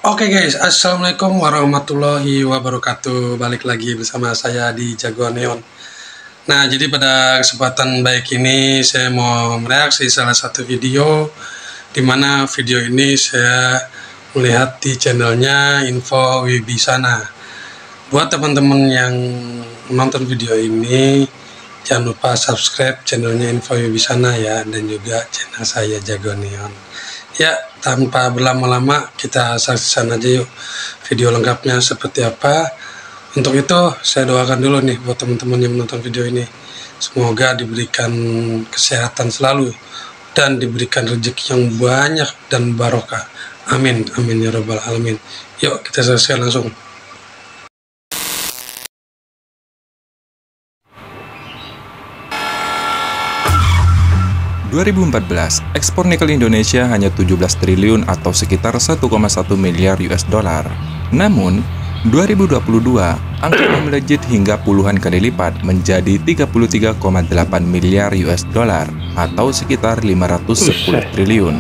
Oke guys, assalamualaikum warahmatullahi wabarakatuh. Balik lagi bersama saya di Jagoan Neon. Nah, jadi pada kesempatan baik ini saya mau mereaksi salah satu video, di mana video ini saya melihat di channelnya Info Wibisana. Buat teman-teman yang menonton video ini, jangan lupa subscribe channelnya Info Wibisana ya, dan juga channel saya Jagoan Neon. Ya, tanpa berlama-lama kita saksikan aja yuk video lengkapnya seperti apa. Untuk itu saya doakan dulu nih buat teman-teman yang menonton video ini, semoga diberikan kesehatan selalu dan diberikan rezeki yang banyak dan barokah. Amin, amin ya robbal alamin. Yuk kita saksikan langsung. 2014, ekspor nikel Indonesia hanya 17 triliun atau sekitar 1,1 miliar US dollar. Namun, 2022, angkanya melejit hingga puluhan kali lipat menjadi 33,8 miliar US dollar atau sekitar 510 triliun.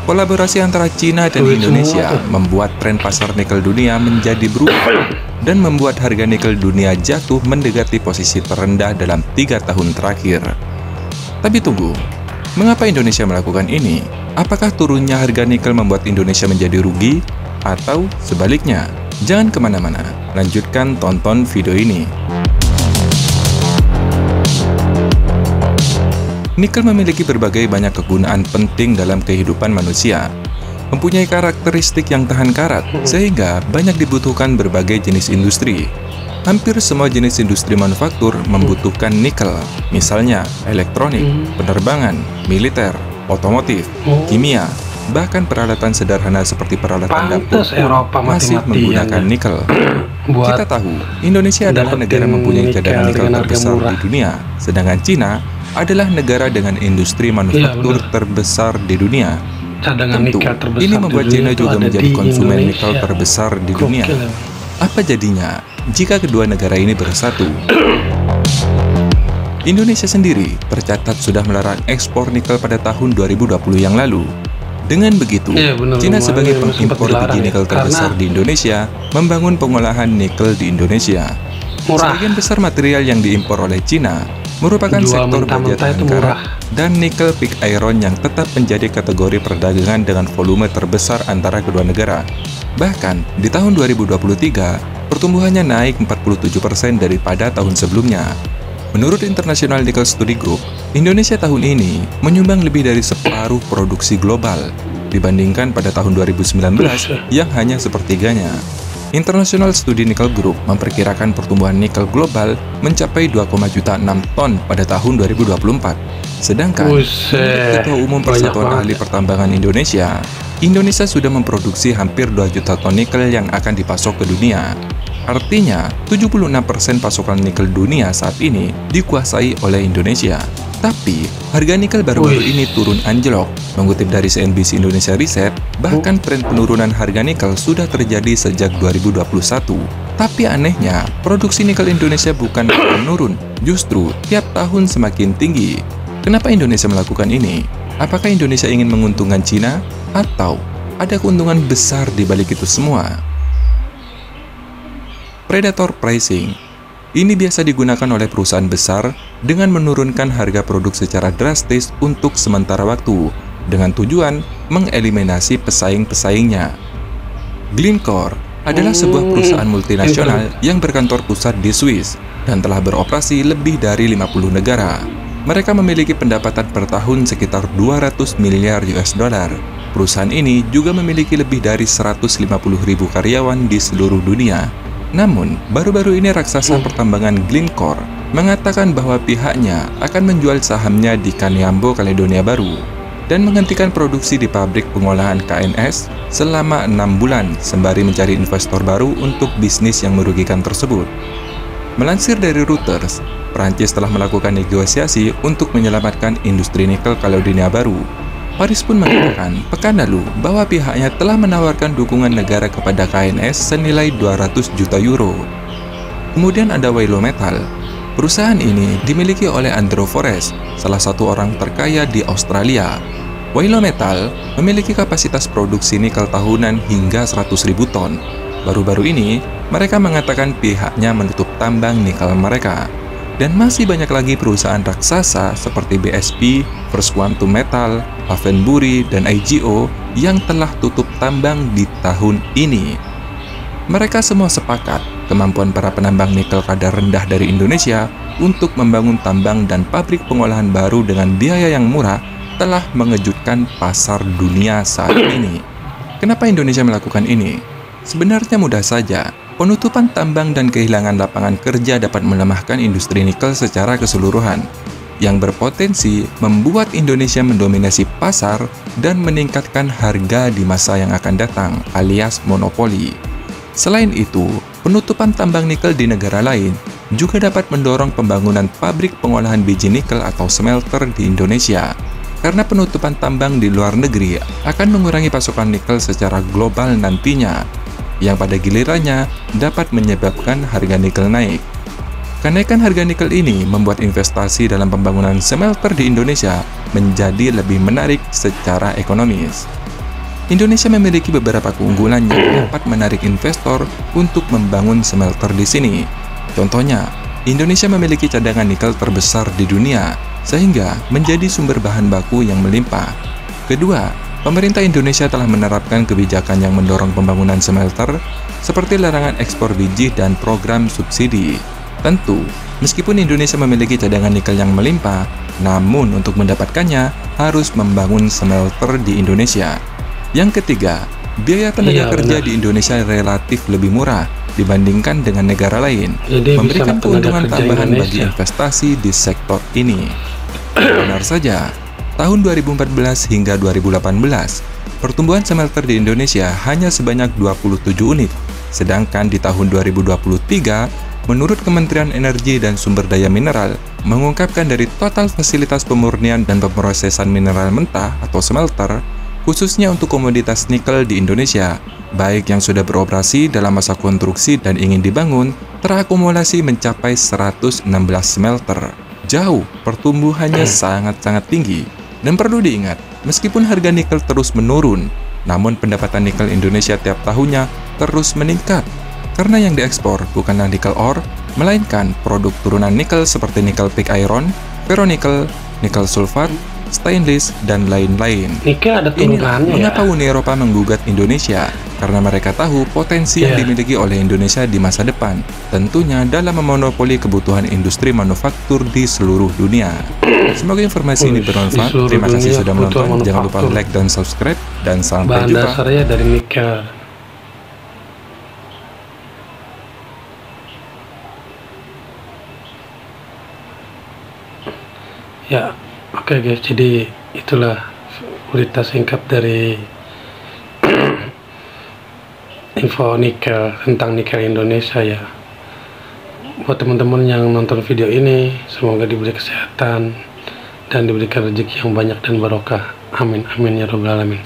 Kolaborasi antara Cina dan Indonesia membuat tren pasar nikel dunia menjadi berubah dan membuat harga nikel dunia jatuh mendekati posisi terendah dalam 3 tahun terakhir. Tapi tunggu, mengapa Indonesia melakukan ini? Apakah turunnya harga nikel membuat Indonesia menjadi rugi? Atau sebaliknya? Jangan kemana-mana, lanjutkan tonton video ini. Nikel memiliki berbagai banyak kegunaan penting dalam kehidupan manusia. Mempunyai karakteristik yang tahan karat, sehingga banyak dibutuhkan berbagai jenis industri. Hampir semua jenis industri manufaktur membutuhkan nikel, misalnya elektronik, penerbangan, militer, otomotif, kimia, bahkan peralatan sederhana seperti peralatan dapur masih menggunakan nikel. Kita tahu, Indonesia adalah negara mempunyai cadangan nikel terbesar di dunia, sedangkan Cina adalah negara dengan industri manufaktur terbesar di dunia. Tentu, ini membuat Cina juga menjadi konsumen nikel terbesar di dunia. Apa jadinya jika kedua negara ini bersatu? Indonesia sendiri tercatat sudah melarang ekspor nikel pada tahun 2020 yang lalu. Dengan begitu, Cina sebagai pengimpor biji nikel terbesar di Indonesia membangun pengolahan nikel di Indonesia. Sebagian besar material yang diimpor oleh Cina merupakan sektor baja tahan karat dan nikel pig iron yang tetap menjadi kategori perdagangan dengan volume terbesar antara kedua negara. Bahkan, di tahun 2023, pertumbuhannya naik 47% daripada tahun sebelumnya. Menurut International Nickel Study Group, Indonesia tahun ini menyumbang lebih dari separuh produksi global dibandingkan pada tahun 2019 yang hanya sepertiganya. International Study Nickel Group memperkirakan pertumbuhan nikel global mencapai 2,6 juta ton pada tahun 2024. Sedangkan, menurut Ketua Umum Persatuan Ahli Pertambangan Indonesia, Indonesia sudah memproduksi hampir 2 juta ton nikel yang akan dipasok ke dunia. Artinya, 76% pasokan nikel dunia saat ini dikuasai oleh Indonesia. Tapi, harga nikel baru-baru ini turun anjlok. Mengutip dari CNBC Indonesia Riset, bahkan tren penurunan harga nikel sudah terjadi sejak 2021. Tapi anehnya, produksi nikel Indonesia bukan menurun, justru tiap tahun semakin tinggi. Kenapa Indonesia melakukan ini? Apakah Indonesia ingin menguntungkan Cina? Atau ada keuntungan besar di balik itu semua? Predator pricing. Ini biasa digunakan oleh perusahaan besar dengan menurunkan harga produk secara drastis untuk sementara waktu, dengan tujuan mengeliminasi pesaing-pesaingnya. Glencore adalah sebuah perusahaan multinasional yang berkantor pusat di Swiss dan telah beroperasi lebih dari 50 negara. Mereka memiliki pendapatan per tahun sekitar 200 miliar US dollar. Perusahaan ini juga memiliki lebih dari 150.000 karyawan di seluruh dunia. Namun, baru-baru ini raksasa pertambangan Glencore mengatakan bahwa pihaknya akan menjual sahamnya di Kaniambo, Kaledonia Baru, dan menghentikan produksi di pabrik pengolahan KNS selama 6 bulan sembari mencari investor baru untuk bisnis yang merugikan tersebut. Melansir dari Reuters, Prancis telah melakukan negosiasi untuk menyelamatkan industri nikel Kaledonia Baru. Paris pun mengatakan pekan lalu bahwa pihaknya telah menawarkan dukungan negara kepada KNS senilai 200 juta euro. Kemudian ada Wilo Metal. Perusahaan ini dimiliki oleh Andrew Forrest, salah satu orang terkaya di Australia. Wailo Metal memiliki kapasitas produksi nikel tahunan hingga 100.000 ton. Baru-baru ini, mereka mengatakan pihaknya menutup tambang nikel mereka. Dan masih banyak lagi perusahaan raksasa seperti BSP, First Quantum Metal, Havenbury, dan IGO yang telah tutup tambang di tahun ini. Mereka semua sepakat kemampuan para penambang nikel kadar rendah dari Indonesia untuk membangun tambang dan pabrik pengolahan baru dengan biaya yang murah telah mengejutkan pasar dunia saat ini. Kenapa Indonesia melakukan ini? Sebenarnya mudah saja. Penutupan tambang dan kehilangan lapangan kerja dapat melemahkan industri nikel secara keseluruhan, yang berpotensi membuat Indonesia mendominasi pasar dan meningkatkan harga di masa yang akan datang, alias monopoli. Selain itu, penutupan tambang nikel di negara lain juga dapat mendorong pembangunan pabrik pengolahan biji nikel atau smelter di Indonesia, karena penutupan tambang di luar negeri akan mengurangi pasokan nikel secara global nantinya, yang pada gilirannya dapat menyebabkan harga nikel naik. Kenaikan harga nikel ini membuat investasi dalam pembangunan smelter di Indonesia menjadi lebih menarik secara ekonomis. Indonesia memiliki beberapa keunggulan yang dapat menarik investor untuk membangun smelter di sini. Contohnya, Indonesia memiliki cadangan nikel terbesar di dunia, sehingga menjadi sumber bahan baku yang melimpah. Kedua, pemerintah Indonesia telah menerapkan kebijakan yang mendorong pembangunan smelter, seperti larangan ekspor biji dan program subsidi. Tentu, meskipun Indonesia memiliki cadangan nikel yang melimpah, namun untuk mendapatkannya harus membangun smelter di Indonesia. Yang ketiga, biaya tenaga kerja di Indonesia relatif lebih murah dibandingkan dengan negara lain, memberikan keuntungan tambahan bagi investasi di sektor ini. Benar saja, tahun 2014 hingga 2018, pertumbuhan smelter di Indonesia hanya sebanyak 27 unit, sedangkan di tahun 2023, menurut Kementerian Energi dan Sumber Daya Mineral, mengungkapkan dari total fasilitas pemurnian dan pemrosesan mineral mentah atau smelter, khususnya untuk komoditas nikel di Indonesia, baik yang sudah beroperasi dalam masa konstruksi dan ingin dibangun, terakumulasi mencapai 116 smelter. Jauh, pertumbuhannya sangat-sangat tinggi. Dan perlu diingat, meskipun harga nikel terus menurun, namun pendapatan nikel Indonesia tiap tahunnya terus meningkat. Karena yang diekspor bukanlah nikel ore, melainkan produk turunan nikel seperti nikel pig iron, ferronikel, nikel sulfat, stainless, dan lain-lain. Nikel ada turunannya. Mengapa Uni Eropa menggugat Indonesia? Karena mereka tahu potensi yang dimiliki oleh Indonesia di masa depan, tentunya dalam memonopoli kebutuhan industri manufaktur di seluruh dunia. Semoga informasi ini bermanfaat. Terima kasih sudah menonton. Jangan lupa like dan subscribe, dan sampai jumpa. Bahan dasarnya dari nikel. Ya, oke guys, jadi itulah berita singkat dari info nikel, tentang nikel Indonesia ya. Buat teman-teman yang nonton video ini, semoga diberi kesehatan dan diberikan rezeki yang banyak dan barokah. Amin, amin ya rabbal alamin.